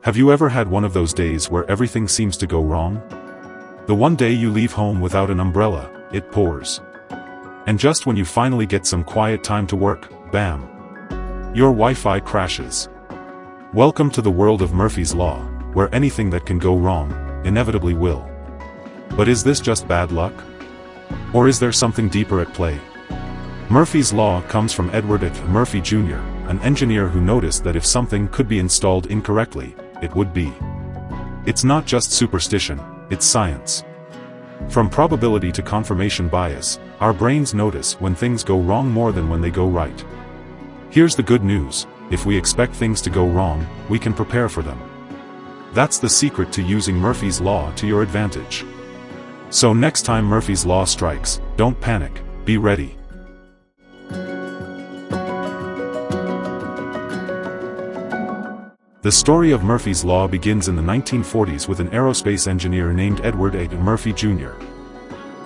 Have you ever had one of those days where everything seems to go wrong? The one day you leave home without an umbrella, it pours. And just when you finally get some quiet time to work, bam! Your Wi-Fi crashes. Welcome to the world of Murphy's Law, where anything that can go wrong, inevitably will. But is this just bad luck? Or is there something deeper at play? Murphy's Law comes from Edward Murphy Jr., an engineer who noticed that if something could be installed incorrectly, it would be. It's not just superstition, it's science. From probability to confirmation bias, our brains notice when things go wrong more than when they go right. Here's the good news: if we expect things to go wrong, we can prepare for them. That's the secret to using Murphy's Law to your advantage. So next time Murphy's Law strikes, don't panic, be ready. The story of Murphy's Law begins in the 1940s with an aerospace engineer named Edward Murphy Jr.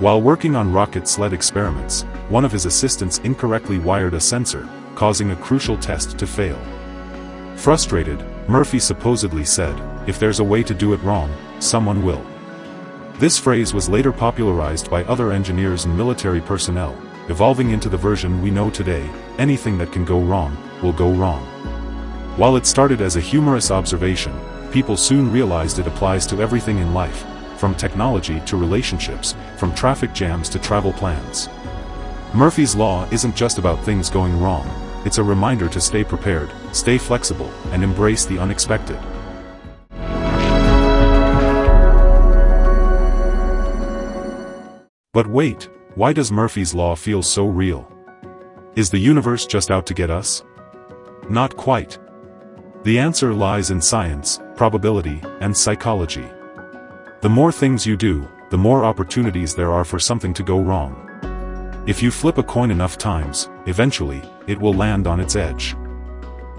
While working on rocket sled experiments, one of his assistants incorrectly wired a sensor, causing a crucial test to fail. Frustrated, Murphy supposedly said, "If there's a way to do it wrong, someone will." This phrase was later popularized by other engineers and military personnel, evolving into the version we know today: anything that can go wrong, will go wrong. While it started as a humorous observation, people soon realized it applies to everything in life, from technology to relationships, from traffic jams to travel plans. Murphy's Law isn't just about things going wrong, it's a reminder to stay prepared, stay flexible, and embrace the unexpected. But wait, why does Murphy's Law feel so real? Is the universe just out to get us? Not quite. The answer lies in science, probability, and psychology. The more things you do, the more opportunities there are for something to go wrong. If you flip a coin enough times, eventually, it will land on its edge.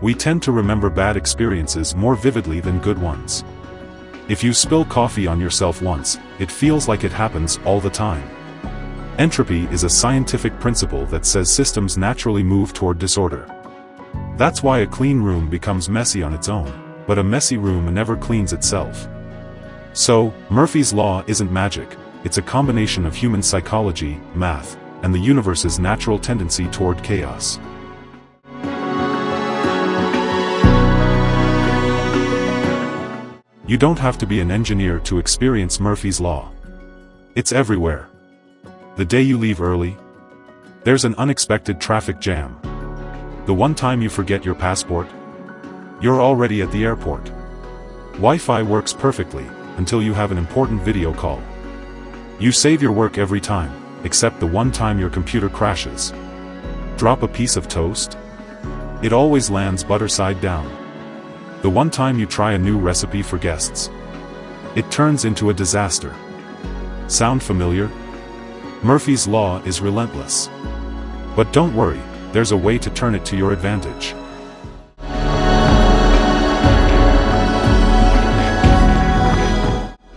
We tend to remember bad experiences more vividly than good ones. If you spill coffee on yourself once, it feels like it happens all the time. Entropy is a scientific principle that says systems naturally move toward disorder. That's why a clean room becomes messy on its own, but a messy room never cleans itself. So, Murphy's Law isn't magic, it's a combination of human psychology, math, and the universe's natural tendency toward chaos. You don't have to be an engineer to experience Murphy's Law. It's everywhere. The day you leave early, there's an unexpected traffic jam. The one time you forget your passport, you're already at the airport. Wi-Fi works perfectly, until you have an important video call. You save your work every time, except the one time your computer crashes. Drop a piece of toast? It always lands butter side down. The one time you try a new recipe for guests, it turns into a disaster. Sound familiar? Murphy's Law is relentless. But don't worry, there's a way to turn it to your advantage.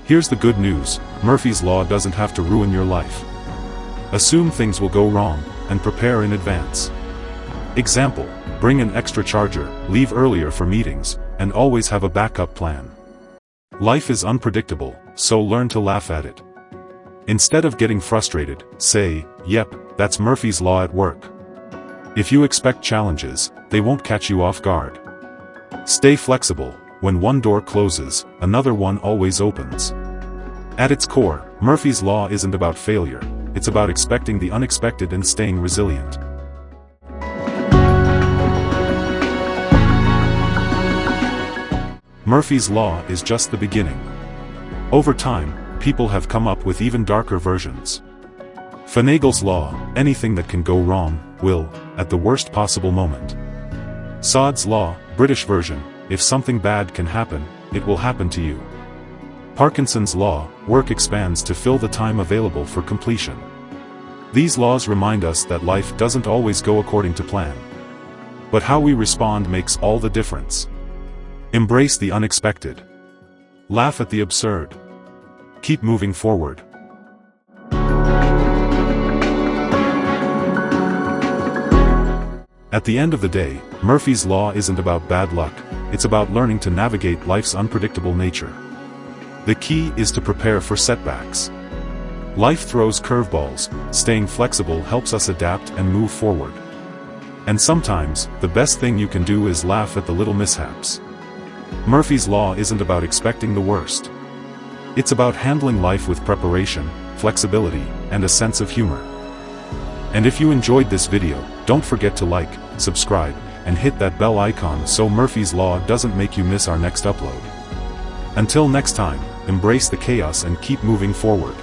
Here's the good news: Murphy's Law doesn't have to ruin your life. Assume things will go wrong, and prepare in advance. Example: bring an extra charger, leave earlier for meetings, and always have a backup plan. Life is unpredictable, so learn to laugh at it. Instead of getting frustrated, say, "Yep, that's Murphy's Law at work." If you expect challenges, they won't catch you off guard. Stay flexible: when one door closes, another one always opens. At its core, Murphy's Law isn't about failure, it's about expecting the unexpected and staying resilient. Murphy's Law is just the beginning. Over time, people have come up with even darker versions. Finagle's Law: anything that can go wrong, will, at the worst possible moment. Sod's Law, British version: if something bad can happen, it will happen to you. Parkinson's Law: work expands to fill the time available for completion. These laws remind us that life doesn't always go according to plan. But how we respond makes all the difference. Embrace the unexpected. Laugh at the absurd. Keep moving forward. At the end of the day, Murphy's Law isn't about bad luck, it's about learning to navigate life's unpredictable nature. The key is to prepare for setbacks. Life throws curveballs, staying flexible helps us adapt and move forward. And sometimes, the best thing you can do is laugh at the little mishaps. Murphy's Law isn't about expecting the worst. It's about handling life with preparation, flexibility, and a sense of humor. And if you enjoyed this video, don't forget to like, subscribe, and hit that bell icon so Murphy's Law doesn't make you miss our next upload. Until next time, embrace the chaos and keep moving forward.